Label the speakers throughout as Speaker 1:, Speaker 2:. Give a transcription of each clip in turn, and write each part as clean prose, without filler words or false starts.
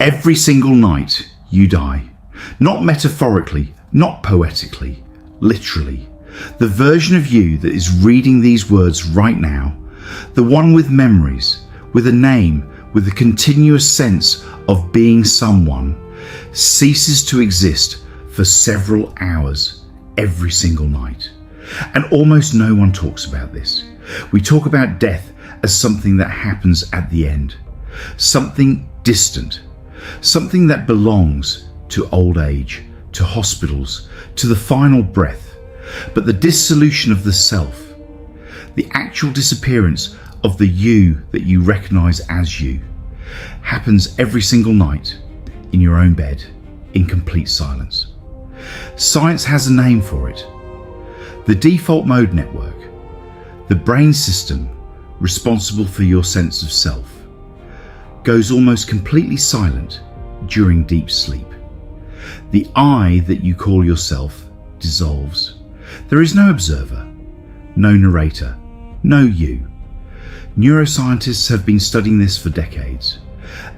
Speaker 1: Every single night you die. Not metaphorically, not poetically, literally. The version of you that is reading these words right now, the one with memories, with a name, with a continuous sense of being someone, ceases to exist for several hours every single night. And almost no one talks about this. We talk about death as something that happens at the end, something distant, something that belongs to old age, to hospitals, to the final breath. But the dissolution of the self, the actual disappearance of the you that you recognize as you, happens every single night in your own bed in complete silence. Science has a name for it. The default mode network, the brain system responsible for your sense of self, goes almost completely silent during deep sleep. The I that you call yourself dissolves. There is no observer, no narrator, no you. Neuroscientists have been studying this for decades,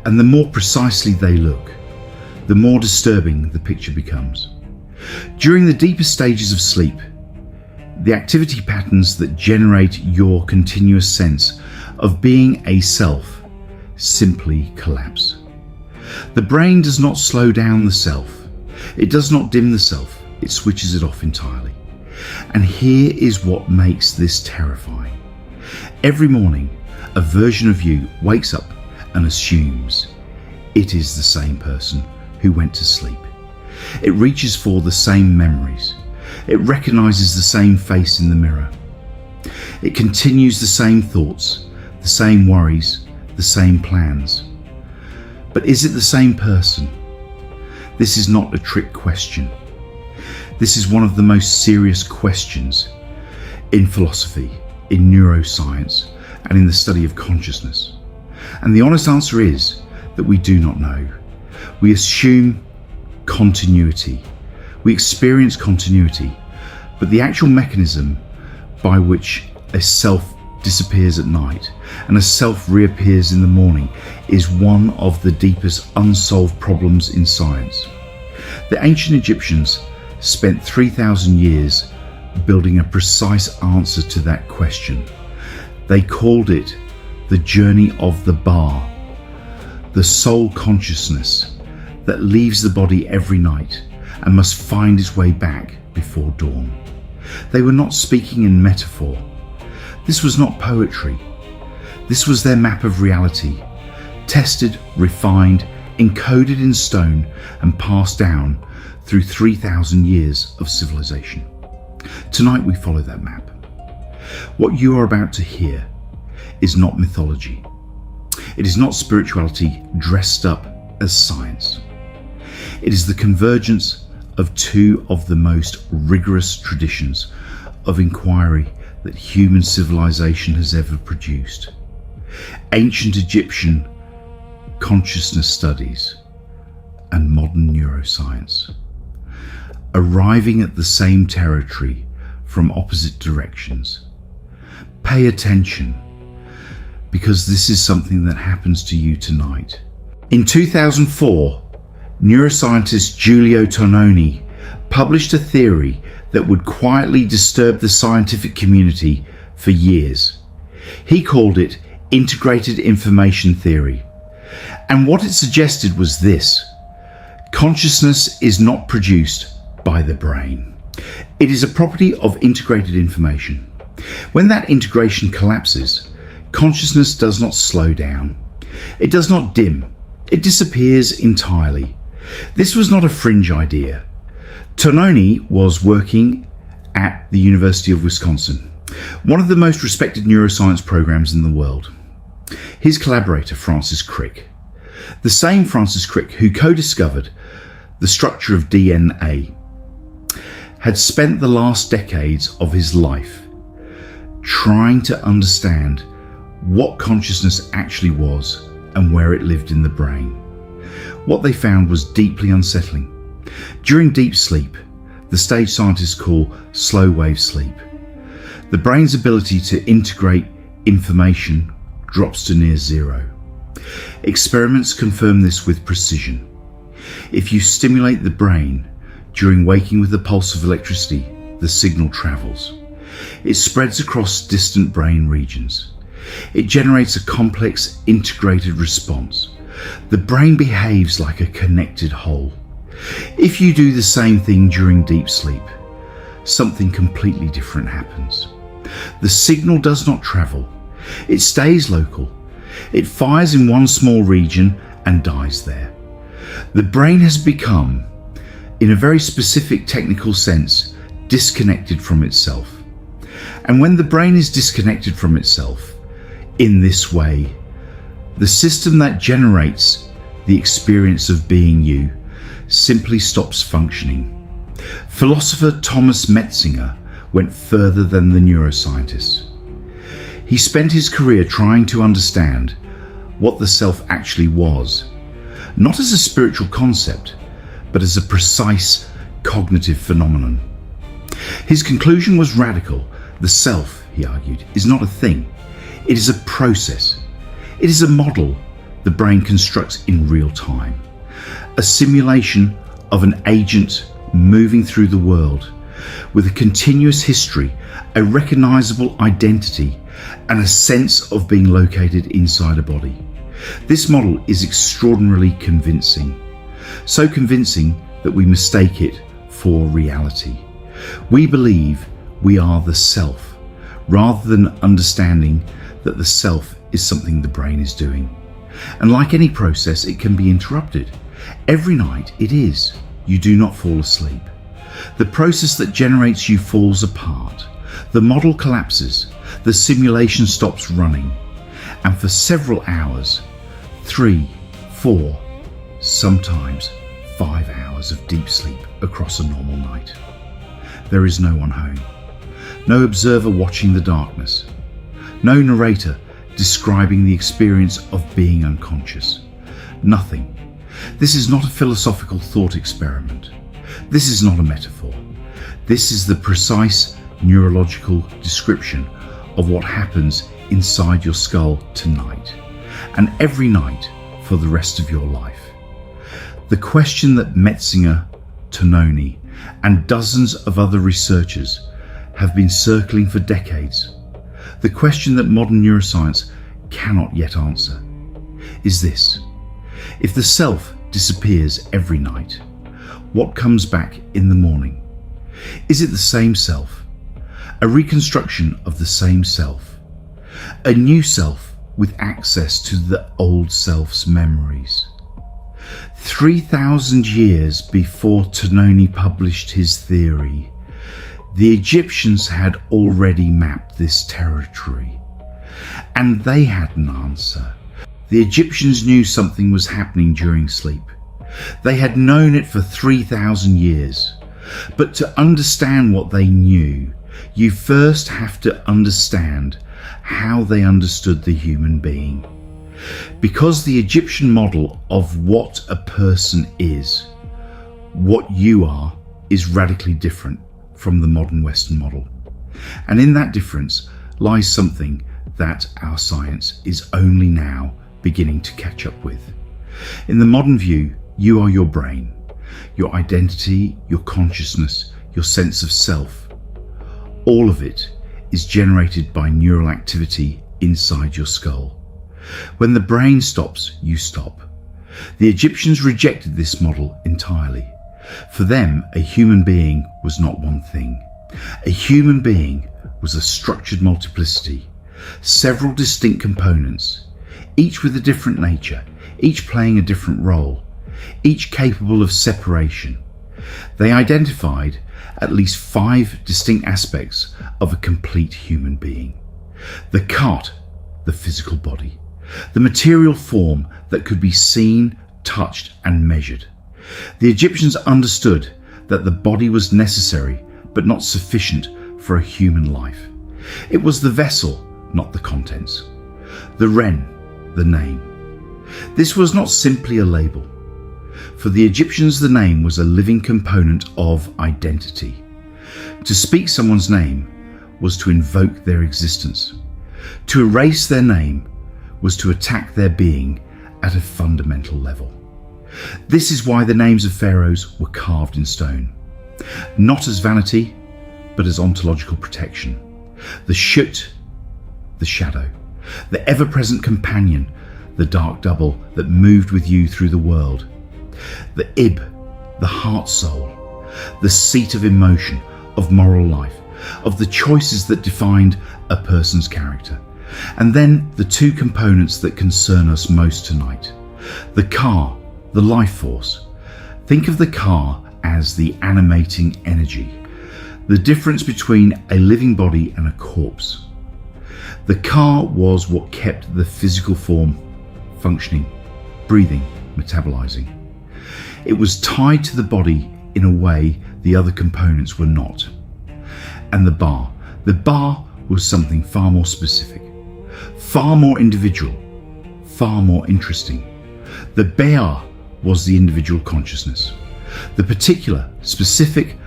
Speaker 1: and the more precisely they look, the more disturbing the picture becomes. During the deepest stages of sleep, the activity patterns that generate your continuous sense of being a self simply collapse. The brain does not slow down the self. It does not dim the self. It switches it off entirely. And here is what makes this terrifying. Every morning, a version of you wakes up and assumes it is the same person who went to sleep. It reaches for the same memories. It recognizes the same face in the mirror. It continues the same thoughts, the same worries, the same plans. But is it the same person? This is not a trick question. This is one of the most serious questions in philosophy, in neuroscience, and in the study of consciousness. And the honest answer is that we do not know. We assume continuity. We experience continuity, but the actual mechanism by which a self disappears at night and a self reappears in the morning is one of the deepest unsolved problems in science. The ancient Egyptians spent 3,000 years building a precise answer to that question. They called it the journey of the Ba, the soul consciousness that leaves the body every night and must find its way back before dawn. They were not speaking in metaphor. This was not poetry. This was their map of reality, tested, refined, encoded in stone and passed down through 3,000 years of civilization. Tonight we follow that map. What you are about to hear is not mythology. It is not spirituality dressed up as science. It is the convergence of two of the most rigorous traditions of inquiry that human civilization has ever produced. Ancient Egyptian consciousness studies and modern neuroscience, arriving at the same territory from opposite directions. Pay attention, because this is something that happens to you tonight. In 2004, neuroscientist Giulio Tononi published a theory that would quietly disturb the scientific community for years. He called it integrated information theory. And what it suggested was this: consciousness is not produced by the brain. It is a property of integrated information. When that integration collapses, consciousness does not slow down. It does not dim. It disappears entirely. This was not a fringe idea. Tononi was working at the University of Wisconsin, one of the most respected neuroscience programs in the world. His collaborator, Francis Crick, the same Francis Crick who co-discovered the structure of DNA, had spent the last decades of his life trying to understand what consciousness actually was and where it lived in the brain. What they found was deeply unsettling. During deep sleep, the stage scientists call slow wave sleep, the brain's ability to integrate information drops to near zero. Experiments confirm this with precision. If you stimulate the brain during waking with a pulse of electricity, the signal travels. It spreads across distant brain regions. It generates a complex, integrated response. The brain behaves like a connected whole. If you do the same thing during deep sleep, something completely different happens. The signal does not travel. It stays local. It fires in one small region and dies there. The brain has become, in a very specific technical sense, disconnected from itself. And when the brain is disconnected from itself in this way, the system that generates the experience of being you simply stops functioning. Philosopher Thomas Metzinger went further than the neuroscientists. He spent his career trying to understand what the self actually was, not as a spiritual concept, but as a precise cognitive phenomenon. His conclusion was radical. The self, he argued, is not a thing. It is a process. It is a model the brain constructs in real time, a simulation of an agent moving through the world with a continuous history, a recognizable identity, and a sense of being located inside a body. This model is extraordinarily convincing, so convincing that we mistake it for reality. We believe we are the self, rather than understanding that the self is something the brain is doing. And like any process, it can be interrupted. Every night it is. You do not fall asleep. The process that generates you falls apart. The model collapses. The simulation stops running. And for several hours, 3, 4, sometimes 5 hours of deep sleep across a normal night. There is no one home. No observer watching the darkness. No narrator describing the experience of being unconscious. Nothing. This is not a philosophical thought experiment. This is not a metaphor. This is the precise neurological description of what happens inside your skull tonight, and every night for the rest of your life. The question that Metzinger, Tononi, and dozens of other researchers have been circling for decades, the question that modern neuroscience cannot yet answer, is this: if the self disappears every night, what comes back in the morning? Is it the same self? A reconstruction of the same self? A new self with access to the old self's memories? 3,000 years before Tononi published his theory, the Egyptians had already mapped this territory, and they had an answer. The Egyptians knew something was happening during sleep. They had known it for 3,000 years. But to understand what they knew, you first have to understand how they understood the human being. Because the Egyptian model of what a person is, what you are, is radically different from the modern Western model. And in that difference lies something that our science is only now beginning to catch up with. In the modern view, you are your brain, your identity, your consciousness, your sense of self. All of it is generated by neural activity inside your skull. When the brain stops, you stop. The Egyptians rejected this model entirely. For them, a human being was not one thing. A human being was a structured multiplicity, several distinct components, each with a different nature, each playing a different role, each capable of separation. They identified at least 5 distinct aspects of a complete human being. The cart, the physical body, the material form that could be seen, touched, and measured. The Egyptians understood that the body was necessary but not sufficient for a human life. It was the vessel, not the contents. The Ren, the name. This was not simply a label. For the Egyptians, the name was a living component of identity. To speak someone's name was to invoke their existence. To erase their name was to attack their being at a fundamental level. This is why the names of pharaohs were carved in stone, not as vanity, but as ontological protection. The Shut, the shadow, the ever-present companion, the dark double that moved with you through the world. The Ib, the heart soul, the seat of emotion, of moral life, of the choices that defined a person's character. And then the two components that concern us most tonight. The Ka, the life force. Think of the Ka as the animating energy, the difference between a living body and a corpse. The Ka was what kept the physical form functioning, breathing, metabolizing. It was tied to the body in a way the other components were not. And the Ba was something far more specific, far more individual, far more interesting. The Bea was the individual consciousness, the particular, specific,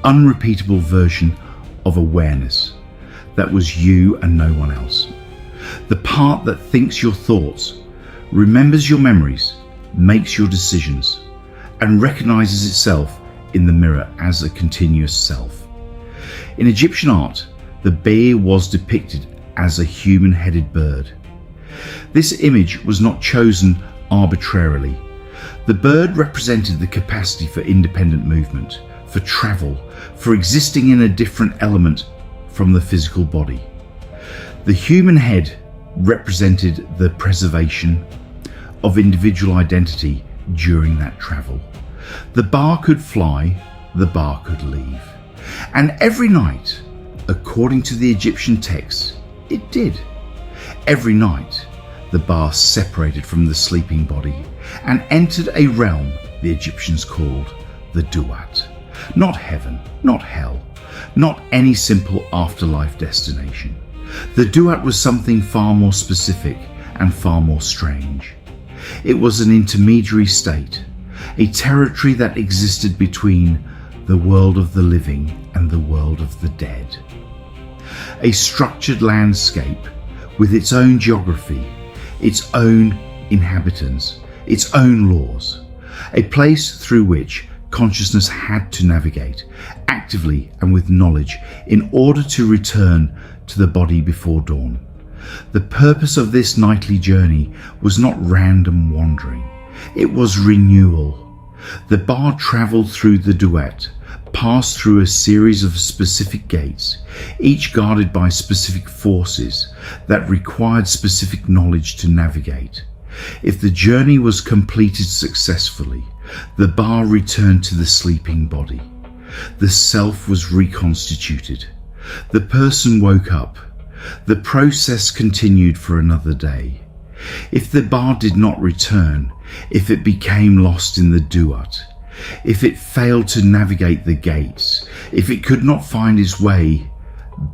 Speaker 1: unrepeatable version of awareness that was you and no one else. The part that thinks your thoughts, remembers your memories, makes your decisions, and recognizes itself in the mirror as a continuous self. In Egyptian art, the Bea was depicted as a human-headed bird. This image was not chosen arbitrarily. The bird represented the capacity for independent movement, for travel, for existing in a different element from the physical body. The human head represented the preservation of individual identity during that travel. The Ba could fly, the Ba could leave. And every night, according to the Egyptian texts, it did. Every night, the Ba separated from the sleeping body and entered a realm the Egyptians called the Duat. Not heaven, not hell, not any simple afterlife destination. The Duat was something far more specific and far more strange. It was an intermediary state, a territory that existed between the world of the living and the world of the dead. A structured landscape with its own geography, its own inhabitants, its own laws, a place through which consciousness had to navigate actively and with knowledge in order to return to the body before dawn. The purpose of this nightly journey was not random wandering, it was renewal. The Ba travelled through the Duat, passed through a series of specific gates, each guarded by specific forces that required specific knowledge to navigate. If the journey was completed successfully, the Ba returned to the sleeping body. The self was reconstituted. The person woke up. The process continued for another day. If the Ba did not return, if it became lost in the Duat, if it failed to navigate the gates, if it could not find its way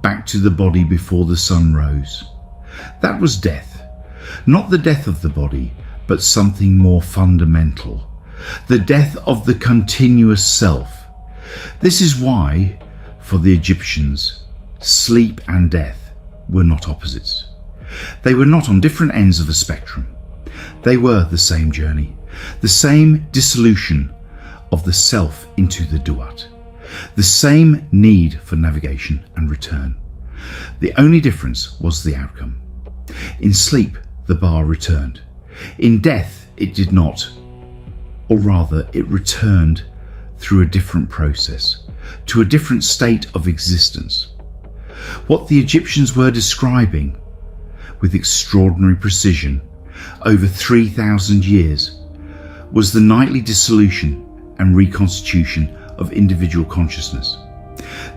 Speaker 1: back to the body before the sun rose, that was death. Not the death of the body, but something more fundamental. The death of the continuous self. This is why, for the Egyptians, sleep and death were not opposites. They were not on different ends of a spectrum. They were the same journey, the same dissolution of the self into the Duat, the same need for navigation and return. The only difference was the outcome. In sleep, the Ba returned. In death, it did not, or rather, it returned through a different process, to a different state of existence. What the Egyptians were describing, with extraordinary precision, over 3,000 years, was the nightly dissolution and reconstitution of individual consciousness.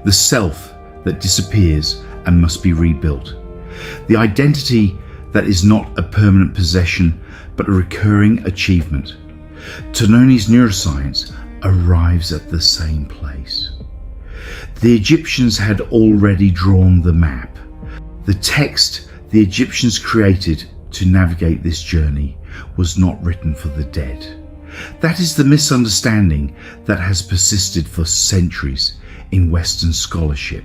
Speaker 1: The self that disappears and must be rebuilt. The identity that is not a permanent possession, but a recurring achievement. Tononi's Neuroscience arrives at the same place. The Egyptians had already drawn the map. The text the Egyptians created to navigate this journey was not written for the dead. That is the misunderstanding that has persisted for centuries in Western scholarship.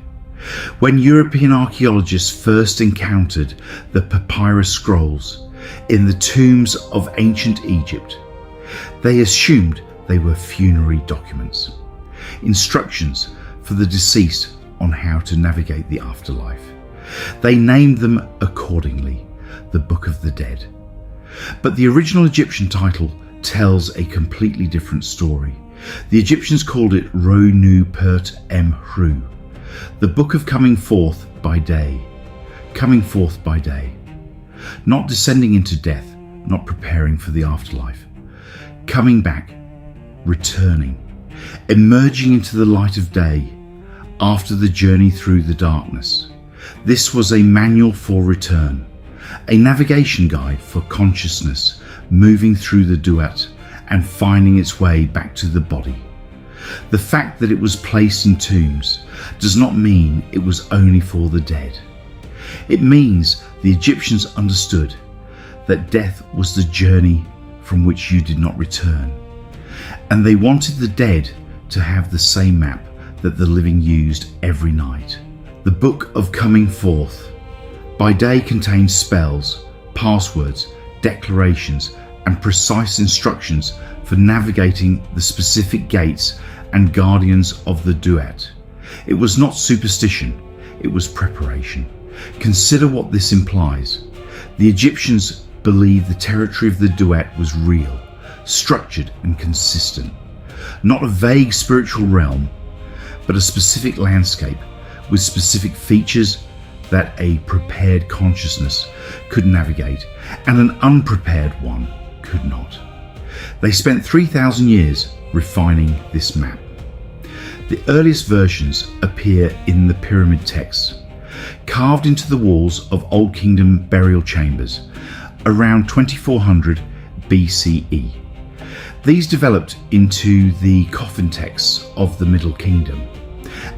Speaker 1: When European archaeologists first encountered the papyrus scrolls, in the tombs of ancient Egypt. They assumed they were funerary documents, instructions for the deceased on how to navigate the afterlife. They named them accordingly, the Book of the Dead. But the original Egyptian title tells a completely different story. The Egyptians called it Ro Nu Pert Em Hru, the Book of Coming Forth by Day. Coming forth by day. Not descending into death, not preparing for the afterlife. Coming back, returning, emerging into the light of day after the journey through the darkness. This was a manual for return, a navigation guide for consciousness moving through the duat and finding its way back to the body. The fact that it was placed in tombs does not mean it was only for the dead. It means the Egyptians understood that death was the journey from which you did not return, and they wanted the dead to have the same map that the living used every night. The Book of Coming Forth by Day contains spells, passwords, declarations, and precise instructions for navigating the specific gates and guardians of the duat. It was not superstition, it was preparation. Consider what this implies. The Egyptians believed the territory of the duat was real, structured and consistent. Not a vague spiritual realm, but a specific landscape with specific features that a prepared consciousness could navigate and an unprepared one could not. They spent 3,000 years refining this map. The earliest versions appear in the pyramid texts, carved into the walls of Old Kingdom burial chambers around 2400 BCE. These developed into the coffin texts of the Middle Kingdom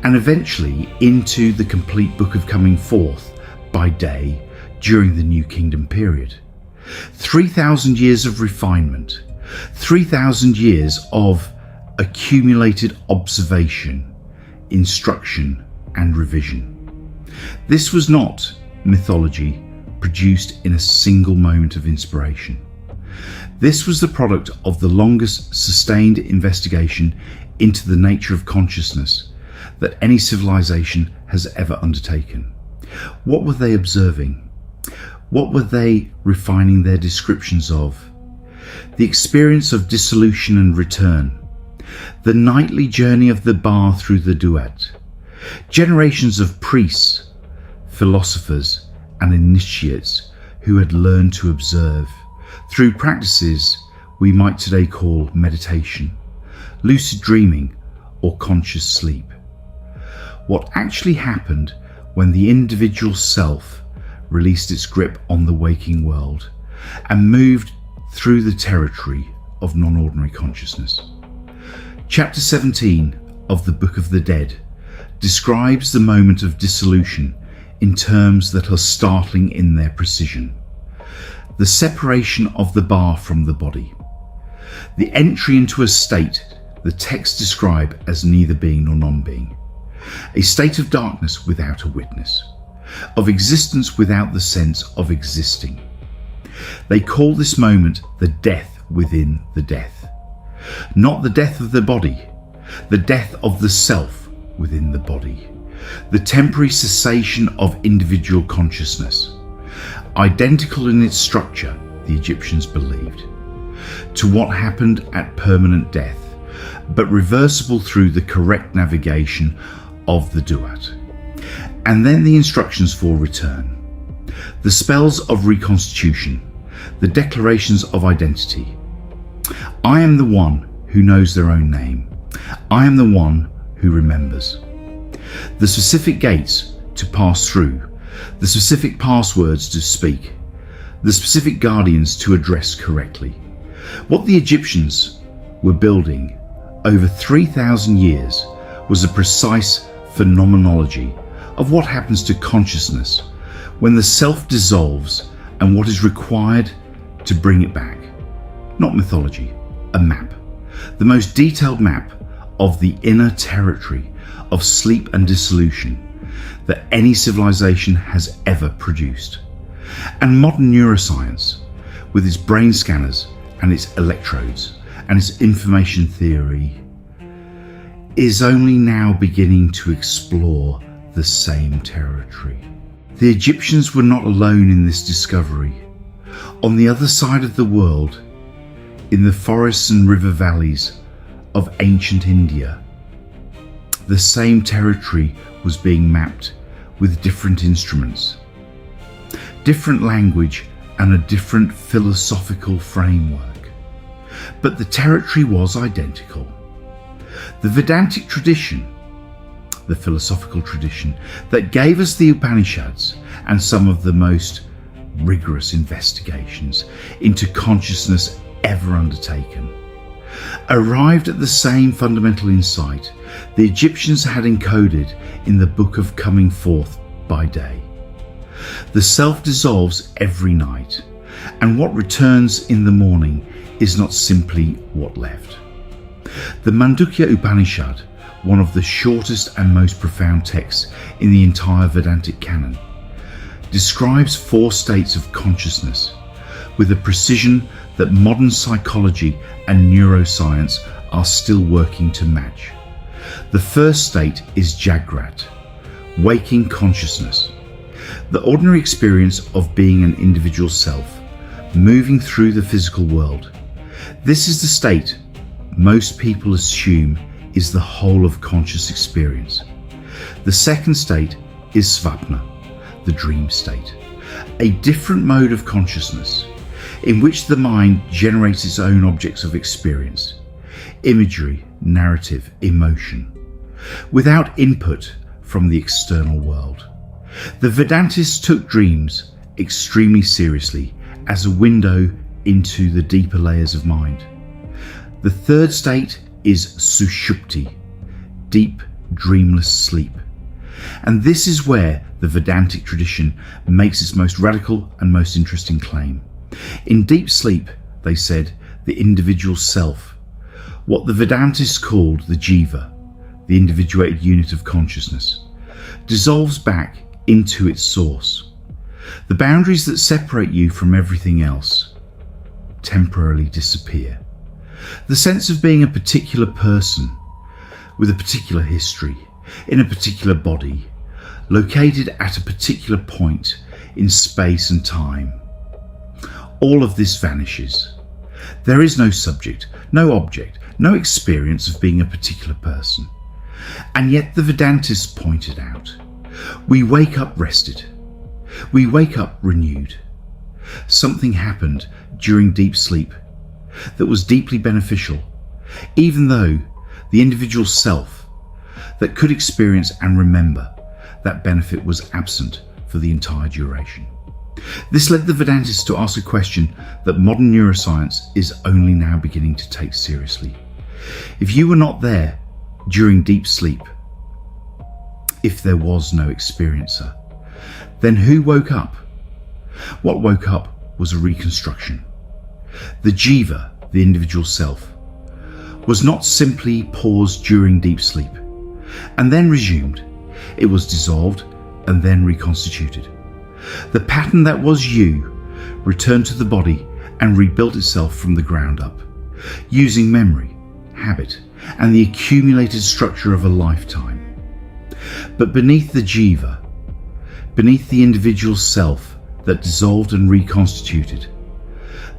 Speaker 1: and eventually into the complete Book of Coming Forth by Day during the New Kingdom period. 3,000 years of refinement, 3,000 years of accumulated observation, instruction and revision. This was not mythology produced in a single moment of inspiration. This was the product of the longest sustained investigation into the nature of consciousness that any civilization has ever undertaken. What were they observing? What were they refining their descriptions of? The experience of dissolution and return, the nightly journey of the bar through the duat, generations of priests, philosophers and initiates who had learned to observe through practices we might today call meditation, lucid dreaming or conscious sleep. What actually happened when the individual self released its grip on the waking world and moved through the territory of non-ordinary consciousness. Chapter 17 of the Book of the Dead describes the moment of dissolution in terms that are startling in their precision. The separation of the bar from the body. The entry into a state the texts describe as neither being nor non-being. A state of darkness without a witness, of existence without the sense of existing. They call this moment the death within the death. Not the death of the body, the death of the self within the body. The temporary cessation of individual consciousness. Identical in its structure, the Egyptians believed, to what happened at permanent death, but reversible through the correct navigation of the duat. And then the instructions for return. The spells of reconstitution, the declarations of identity. I am the one who knows their own name. I am the one who remembers. The specific gates to pass through, the specific passwords to speak, the specific guardians to address correctly. What the Egyptians were building over 3,000 years was a precise phenomenology of what happens to consciousness when the self dissolves and what is required to bring it back. Not mythology, a map. The most detailed map of the inner territory of sleep and dissolution that any civilization has ever produced. And modern neuroscience, with its brain scanners and its electrodes and its information theory, is only now beginning to explore the same territory. The Egyptians were not alone in this discovery. On the other side of the world, in the forests and river valleys of ancient India, the same territory was being mapped with different instruments, different language and a different philosophical framework. But the territory was identical. The Vedantic tradition, the philosophical tradition that gave us the Upanishads and some of the most rigorous investigations into consciousness ever undertaken, arrived at the same fundamental insight the Egyptians had encoded in the Book of Coming Forth by Day. The self dissolves every night, and what returns in the morning is not simply what left. The Mandukya Upanishad, one of the shortest and most profound texts in the entire Vedantic canon, describes 4 states of consciousness with a precision that modern psychology and neuroscience are still working to match. The first state is Jagrat, waking consciousness, the ordinary experience of being an individual self, moving through the physical world. This is the state most people assume is the whole of conscious experience. The second state is Svapna, the dream state, a different mode of consciousness in which the mind generates its own objects of experience, imagery, narrative, emotion, without input from the external world. The Vedantists took dreams extremely seriously as a window into the deeper layers of mind. The third state is Sushupti, deep, dreamless sleep. And this is where the Vedantic tradition makes its most radical and most interesting claim. In deep sleep, they said, the individual self, what the Vedantists called the Jiva, the individuated unit of consciousness, dissolves back into its source. The boundaries that separate you from everything else temporarily disappear. The sense of being a particular person with a particular history, in a particular body, located at a particular point in space and time. All of this vanishes. There is no subject, no object, no experience of being a particular person. And yet the Vedantists pointed out, we wake up rested. We wake up renewed. Something happened during deep sleep that was deeply beneficial, even though the individual self that could experience and remember that benefit was absent for the entire duration. This led the Vedantists to ask a question that modern neuroscience is only now beginning to take seriously. If you were not there during deep sleep, if there was no experiencer, then who woke up? What woke up was a reconstruction. The Jiva, the individual self, was not simply paused during deep sleep and then resumed. It was dissolved and then reconstituted. The pattern that was you returned to the body and rebuilt itself from the ground up, using memory, habit, and the accumulated structure of a lifetime. But beneath the Jiva, beneath the individual self that dissolved and reconstituted,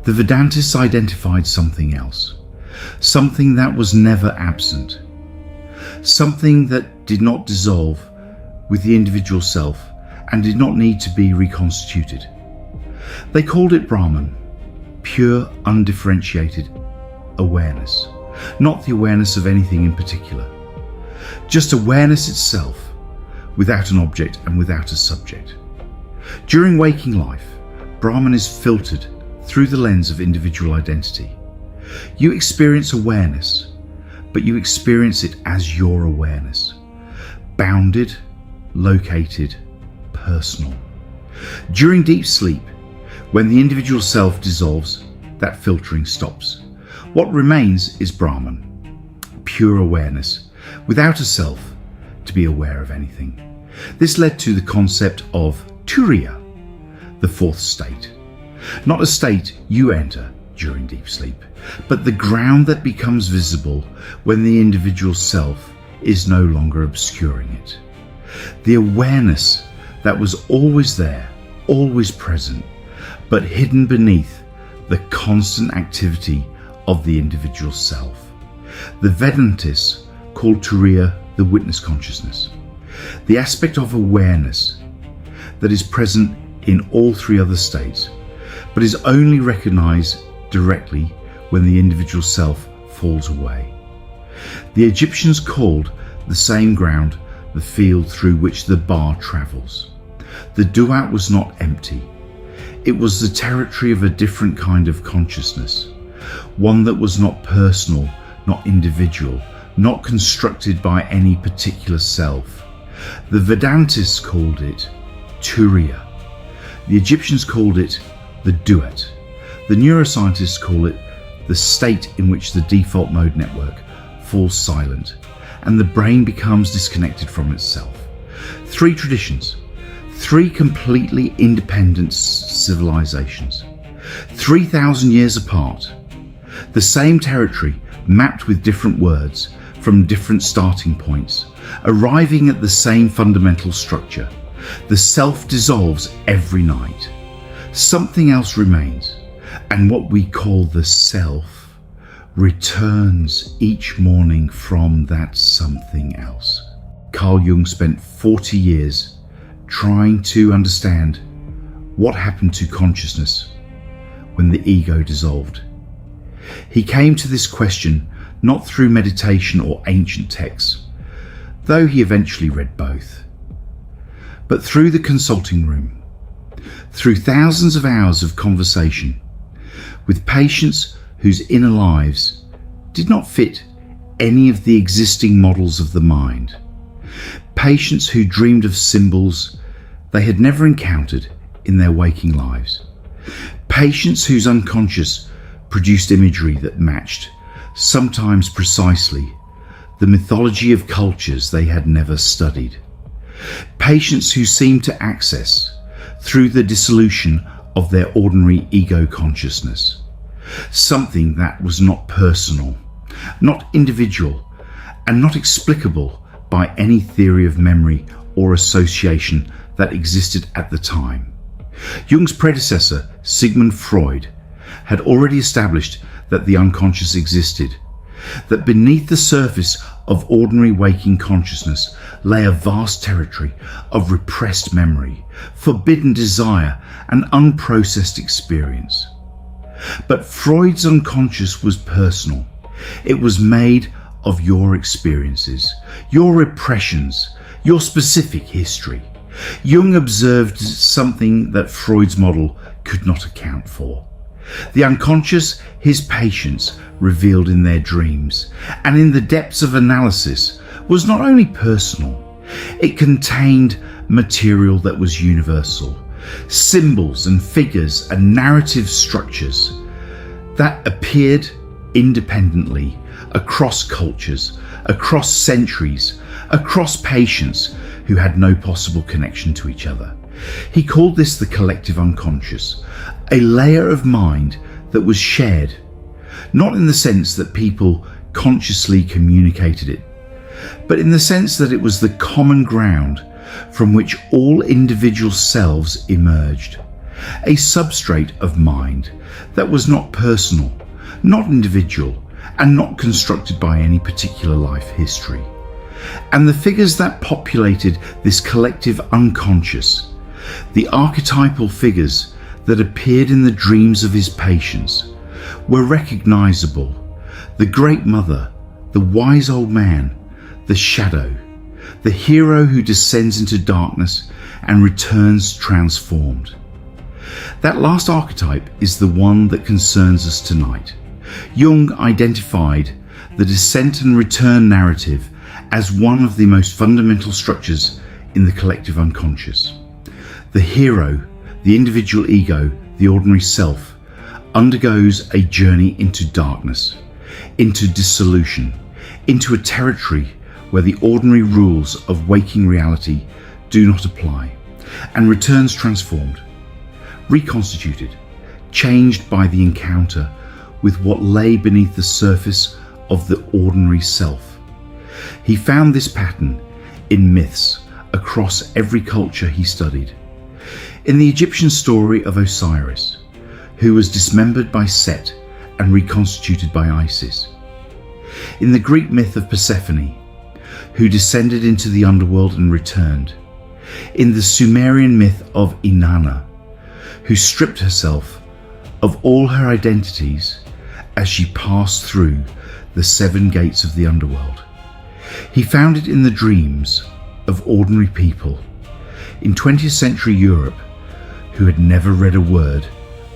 Speaker 1: the Vedantists identified something else, something that was never absent, something that did not dissolve with the individual self and did not need to be reconstituted. They called it Brahman, pure, undifferentiated awareness, not the awareness of anything in particular, just awareness itself, without an object and without a subject. During waking life, Brahman is filtered through the lens of individual identity. You experience awareness, but you experience it as your awareness, bounded, located, personal. During deep sleep, when the individual self dissolves, that filtering stops. What remains is Brahman, pure awareness, without a self to be aware of anything. This led to the concept of Turiya, the fourth state. not a state you enter during deep sleep, but the ground that becomes visible when the individual self is no longer obscuring it. The awareness that was always there, always present, but hidden beneath the constant activity of the individual self. The Vedantists called Turiya the witness consciousness, the aspect of awareness that is present in all three other states, but is only recognized directly when the individual self falls away. The Egyptians called the same ground the field through which the bar travels. The duat was not empty. It was the territory of a different kind of consciousness, one that was not personal, not individual, not constructed by any particular self. The Vedantists called it Turiya. The Egyptians called it the duat. The neuroscientists call it the state in which the default mode network falls silent and the brain becomes disconnected from itself. Three traditions, three completely independent civilizations, 3,000 years apart, the same territory mapped with different words from different starting points, arriving at the same fundamental structure. The self dissolves every night. Something else remains, and what we call the self returns each morning from that something else. Carl Jung spent 40 years trying to understand what happened to consciousness when the ego dissolved. He came to this question not through meditation or ancient texts, though he eventually read both, but through the consulting room, through thousands of hours of conversation with patients whose inner lives did not fit any of the existing models of the mind, patients who dreamed of symbols they had never encountered in their waking lives, patients whose unconscious produced imagery that matched, sometimes precisely, the mythology of cultures they had never studied, patients who seemed to access, through the dissolution of their ordinary ego consciousness, something that was not personal, not individual, and not explicable by any theory of memory or association that existed at the time. Jung's predecessor, Sigmund Freud, had already established that the unconscious existed, that beneath the surface of ordinary waking consciousness lay a vast territory of repressed memory, forbidden desire, and unprocessed experience. But Freud's unconscious was personal. It was made of your experiences, your repressions, your specific history. Jung observed something that Freud's model could not account for. The unconscious his patients revealed in their dreams and in the depths of analysis was not only personal, it contained material that was universal, symbols and figures and narrative structures that appeared independently across cultures, across centuries, across patients who had no possible connection to each other. He called this the collective unconscious, a layer of mind that was shared, not in the sense that people consciously communicated it, but in the sense that it was the common ground from which all individual selves emerged, a substrate of mind that was not personal, not individual, and not constructed by any particular life history. And the figures that populated this collective unconscious, the archetypal figures that appeared in the dreams of his patients, were recognizable: the great mother, the wise old man, the shadow, the hero who descends into darkness and returns transformed. That last archetype is the one that concerns us tonight. Jung identified the descent and return narrative as one of the most fundamental structures in the collective unconscious. The hero, the individual ego, the ordinary self, undergoes a journey into darkness, into dissolution, into a territory where the ordinary rules of waking reality do not apply, and returns transformed, reconstituted, changed by the encounter with what lay beneath the surface of the ordinary self. He found this pattern in myths across every culture he studied. In the Egyptian story of Osiris, who was dismembered by Set and reconstituted by Isis. In the Greek myth of Persephone, who descended into the underworld and returned. In the Sumerian myth of Inanna, who stripped herself of all her identities as she passed through the 7 gates of the underworld. He found it in the dreams of ordinary people in 20th century Europe who had never read a word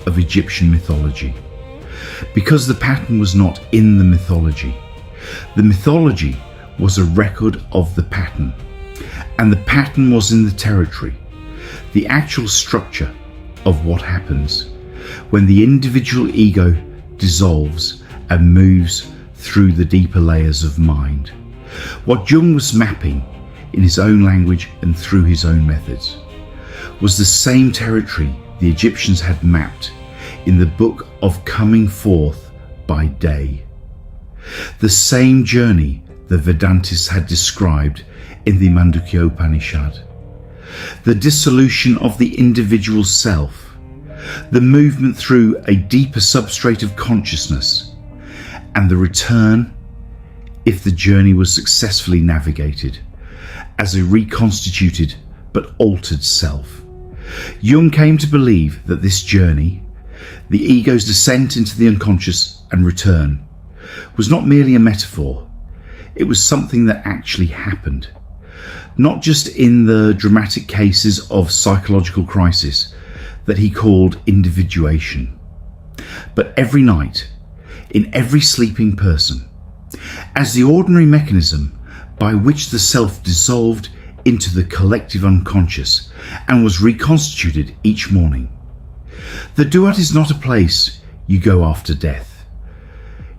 Speaker 1: of Egyptian mythology. Because the pattern was not in the mythology was a record of the pattern, and the pattern was in the territory, the actual structure of what happens when the individual ego dissolves and moves through the deeper layers of mind. What Jung was mapping in his own language and through his own methods was the same territory the Egyptians had mapped in the book of Coming Forth by Day. The same journey the Vedantists had described in the Mandukya Upanishad. The dissolution of the individual self, the movement through a deeper substrate of consciousness, and the return, if the journey was successfully navigated, as a reconstituted but altered self. Jung came to believe that this journey, the ego's descent into the unconscious and return, was not merely a metaphor. It was something that actually happened, not just in the dramatic cases of psychological crisis that he called individuation, but every night, in every sleeping person, as the ordinary mechanism by which the self dissolved into the collective unconscious and was reconstituted each morning. The duat is not a place you go after death.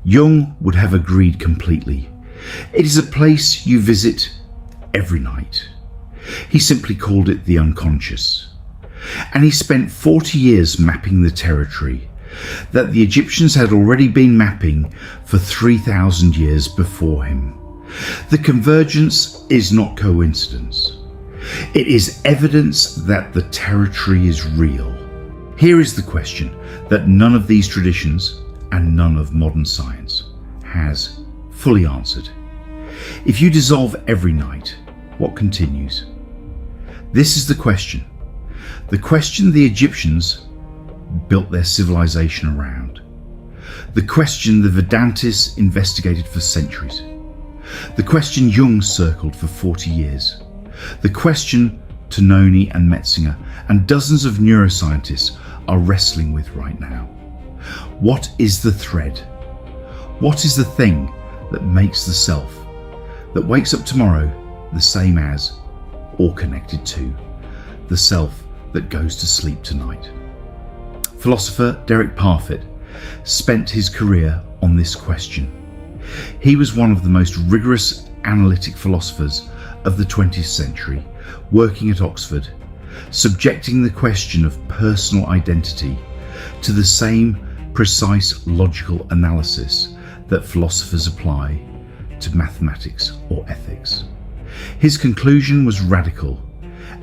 Speaker 1: Jung would have agreed completely. It is a place you visit every night. He simply called it the unconscious. And he spent 40 years mapping the territory that the Egyptians had already been mapping for 3,000 years before him. The convergence is not coincidence. It is evidence that the territory is real. Here is the question that none of these traditions and none of modern science has fully answered. If you dissolve every night, what continues? This is the question the Egyptians built their civilization around, the question the Vedantists investigated for centuries, the question Jung circled for 40 years, the question Tononi and Metzinger and dozens of neuroscientists are wrestling with right now. What is the thread? What is the thing that makes the self, that wakes up tomorrow the same as, or connected to, the self that goes to sleep tonight? Philosopher Derek Parfit spent his career on this question. He was one of the most rigorous analytic philosophers of the 20th century, working at Oxford, subjecting the question of personal identity to the same precise logical analysis that philosophers apply to mathematics or ethics. His conclusion was radical,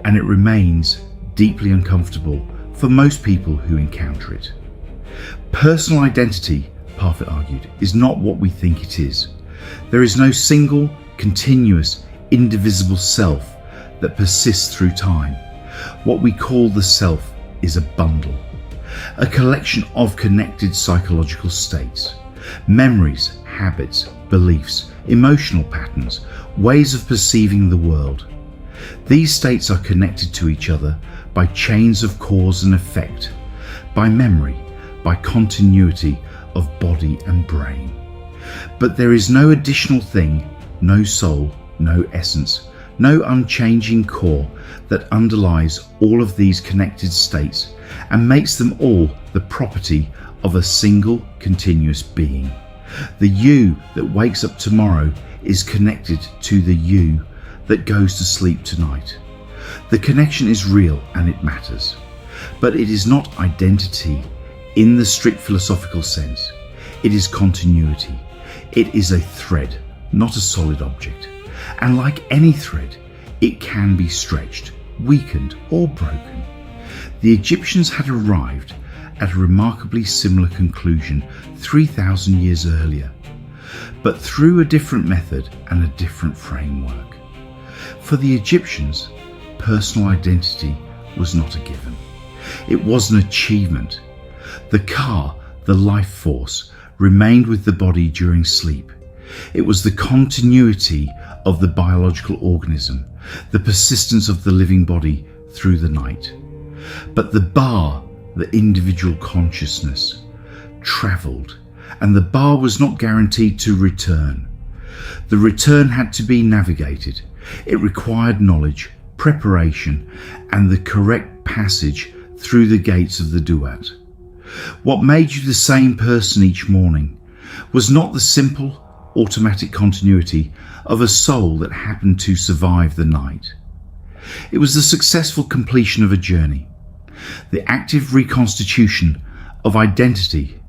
Speaker 1: and it remains deeply uncomfortable for most people who encounter it. Personal identity, Parfit argued, is not what we think it is. There is no single, continuous, indivisible self that persists through time. What we call the self is a bundle, a collection of connected psychological states, memories, habits, beliefs, emotional patterns, ways of perceiving the world. These states are connected to each other by chains of cause and effect, by memory, by continuity of body and brain. But there is no additional thing, no soul, no essence, no unchanging core that underlies all of these connected states and makes them all the property of a single continuous being. The you that wakes up tomorrow is connected to the you that goes to sleep tonight. The connection is real and it matters, but it is not identity in the strict philosophical sense, it is continuity. It is a thread, not a solid object. And like any thread, it can be stretched, weakened, or broken. The Egyptians had arrived at a remarkably similar conclusion 3,000 years earlier, but through a different method and a different framework. For the Egyptians, personal identity was not a given. It was an achievement. The ka, the life force, remained with the body during sleep. It was the continuity of the biological organism, the persistence of the living body through the night. But the ba, the individual consciousness, travelled, and the ba was not guaranteed to return. The return had to be navigated. It required knowledge, preparation, and the correct passage through the gates of the duat. What made you the same person each morning was not the simple, automatic continuity of a soul that happened to survive the night. It was the successful completion of a journey, the active reconstitution of identity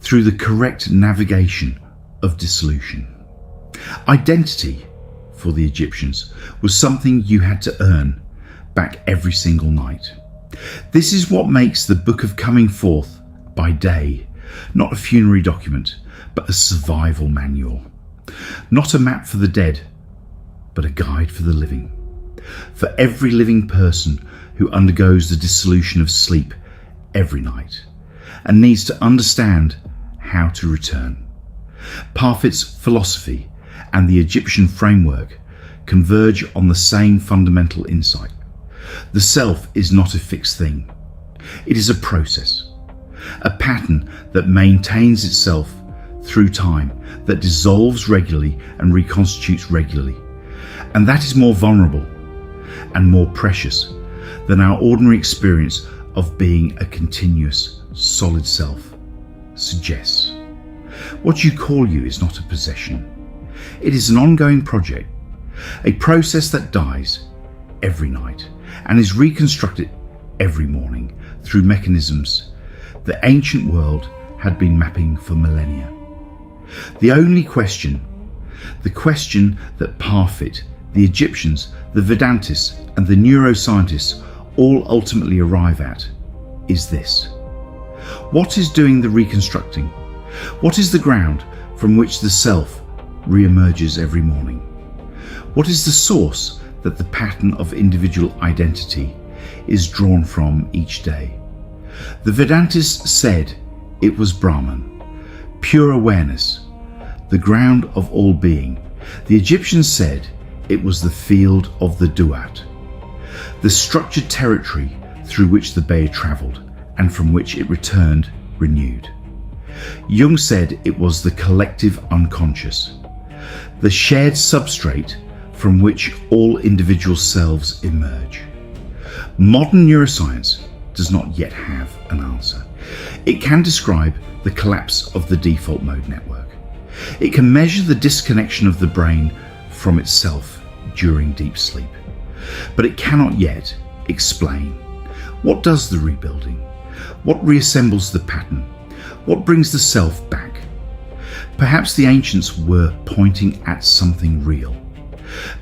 Speaker 1: through the correct navigation of dissolution. Identity, for the Egyptians, was something you had to earn back every single night. This is what makes the Book of Coming Forth by Day not a funerary document, but a survival manual. Not a map for the dead, but a guide for the living. For every living person who undergoes the dissolution of sleep every night and needs to understand how to return. Parfit's philosophy and the Egyptian framework converge on the same fundamental insight. The self is not a fixed thing. It is a process, a pattern that maintains itself through time, that dissolves regularly and reconstitutes regularly. And that is more vulnerable and more precious than our ordinary experience of being a continuous, solid self suggests. What you call you is not a possession. It is an ongoing project, a process that dies every night and is reconstructed every morning through mechanisms the ancient world had been mapping for millennia. The only question, the question that Parfit, the Egyptians, the Vedantists, and the neuroscientists all ultimately arrive at, is this: what is doing the reconstructing? What is the ground from which the self re-emerges every morning? What is the source that the pattern of individual identity is drawn from each day? The Vedantists said it was Brahman, pure awareness, the ground of all being. The Egyptians said it was the field of the duat, the structured territory through which the bay travelled and from which it returned renewed. Jung said it was the collective unconscious, the shared substrate from which all individual selves emerge. Modern neuroscience does not yet have an answer. It can describe the collapse of the default mode network. It can measure the disconnection of the brain from itself during deep sleep. But it cannot yet explain what does the rebuilding, what reassembles the pattern, what brings the self back. Perhaps the ancients were pointing at something real.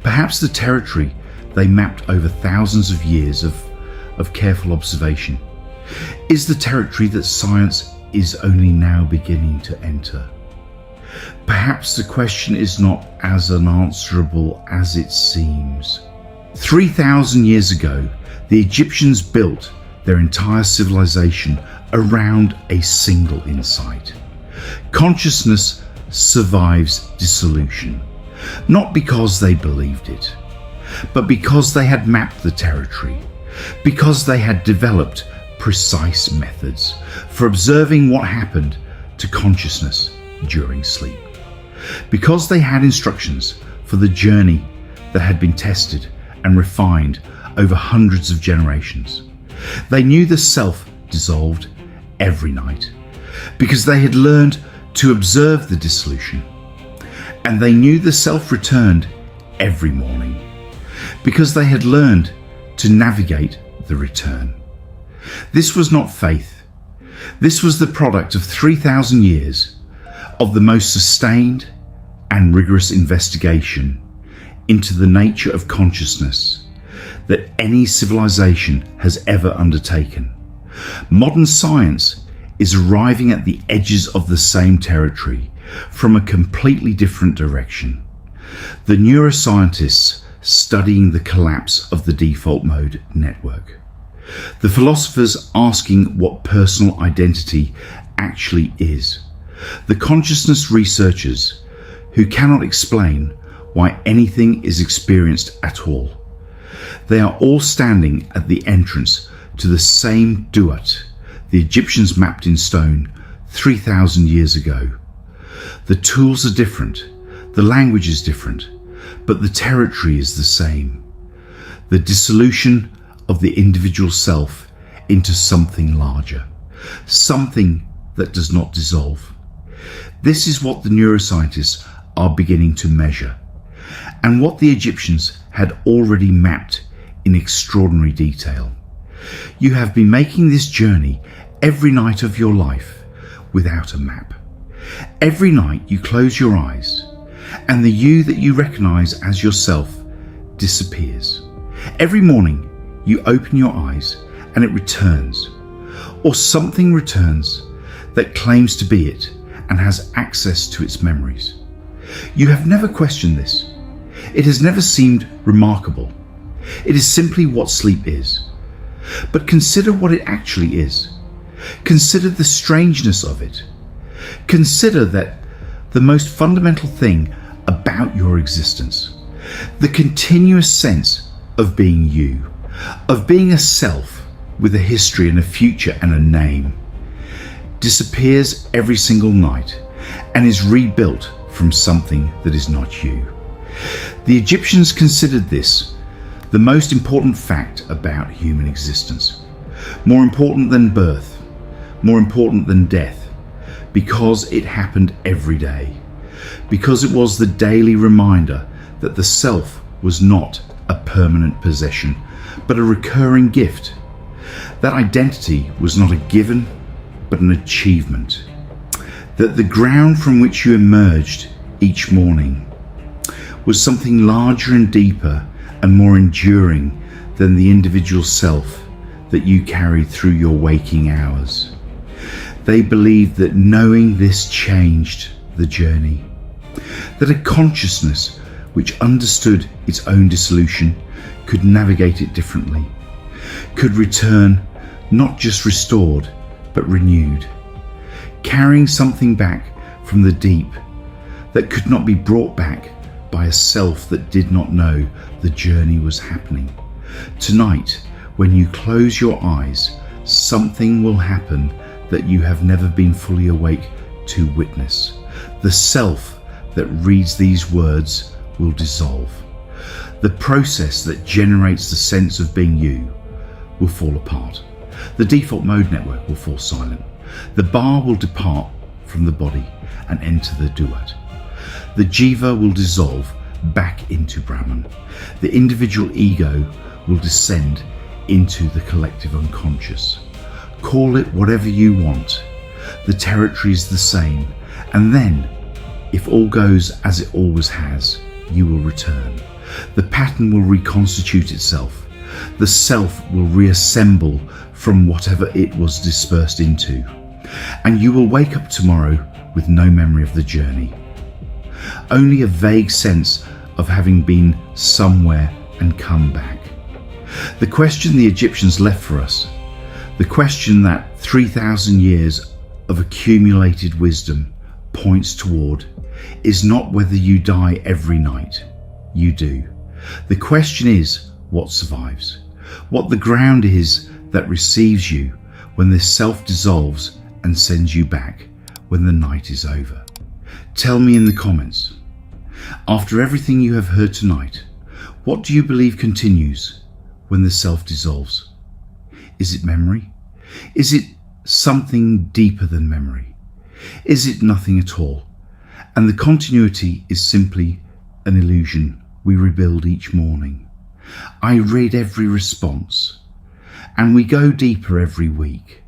Speaker 1: Perhaps the territory they mapped over thousands of years of careful observation is the territory that science is only now beginning to enter. Perhaps the question is not as unanswerable as it seems. 3,000 years ago, the Egyptians built their entire civilization around a single insight. Consciousness survives dissolution, not because they believed it, but because they had mapped the territory, because they had developed precise methods for observing what happened to consciousness during sleep, because they had instructions for the journey that had been tested and refined over hundreds of generations. They knew the self dissolved every night because they had learned to observe the dissolution, and they knew the self returned every morning because they had learned to navigate the return. This was not faith. This was the product of 3,000 years of the most sustained and rigorous investigation into the nature of consciousness that any civilization has ever undertaken. Modern science is arriving at the edges of the same territory from a completely different direction. The neuroscientists studying the collapse of the default mode network. The philosophers asking what personal identity actually is. The consciousness researchers who cannot explain why anything is experienced at all. They are all standing at the entrance to the same duat the Egyptians mapped in stone 3,000 years ago. The tools are different, the language is different, but the territory is the same. The dissolution of the individual self into something larger, something that does not dissolve. This is what the neuroscientists are beginning to measure, and what the Egyptians had already mapped in extraordinary detail. You have been making this journey every night of your life without a map. Every night you close your eyes, and the you that you recognize as yourself disappears. Every morning you open your eyes and it returns, or something returns that claims to be it and has access to its memories. You have never questioned this. It has never seemed remarkable. It is simply what sleep is. But consider what it actually is. Consider the strangeness of it. Consider that the most fundamental thing about your existence, the continuous sense of being you, of being a self with a history and a future and a name, disappears every single night and is rebuilt from something that is not you. The Egyptians considered this the most important fact about human existence, more important than birth, more important than death, because it happened every day, because it was the daily reminder that the self was not a permanent possession, but a recurring gift. That identity was not a given, but an achievement. That the ground from which you emerged each morning was something larger and deeper and more enduring than the individual self that you carried through your waking hours. They believed that knowing this changed the journey, that a consciousness which understood its own dissolution could navigate it differently, could return not just restored but renewed, carrying something back from the deep that could not be brought back by a self that did not know the journey was happening. Tonight, when you close your eyes, something will happen that you have never been fully awake to witness. The self that reads these words will dissolve. The process that generates the sense of being you will fall apart. The default mode network will fall silent. The bar will depart from the body and enter the duat. The jiva will dissolve back into Brahman. The individual ego will descend into the collective unconscious. Call it whatever you want. The territory is the same. And then, if all goes as it always has, you will return. The pattern will reconstitute itself. The self will reassemble from whatever it was dispersed into. And you will wake up tomorrow with no memory of the journey. Only a vague sense of having been somewhere and come back. The question the Egyptians left for us, the question that 3,000 years of accumulated wisdom points toward, is not whether you die every night. You do. The question is what survives, what the ground is that receives you when the self dissolves and sends you back when the night is over. Tell me in the comments. After everything you have heard tonight, what do you believe continues when the self dissolves? Is it memory? Is it something deeper than memory? Is it nothing at all? And the continuity is simply an illusion we rebuild each morning. I read every response, and we go deeper every week.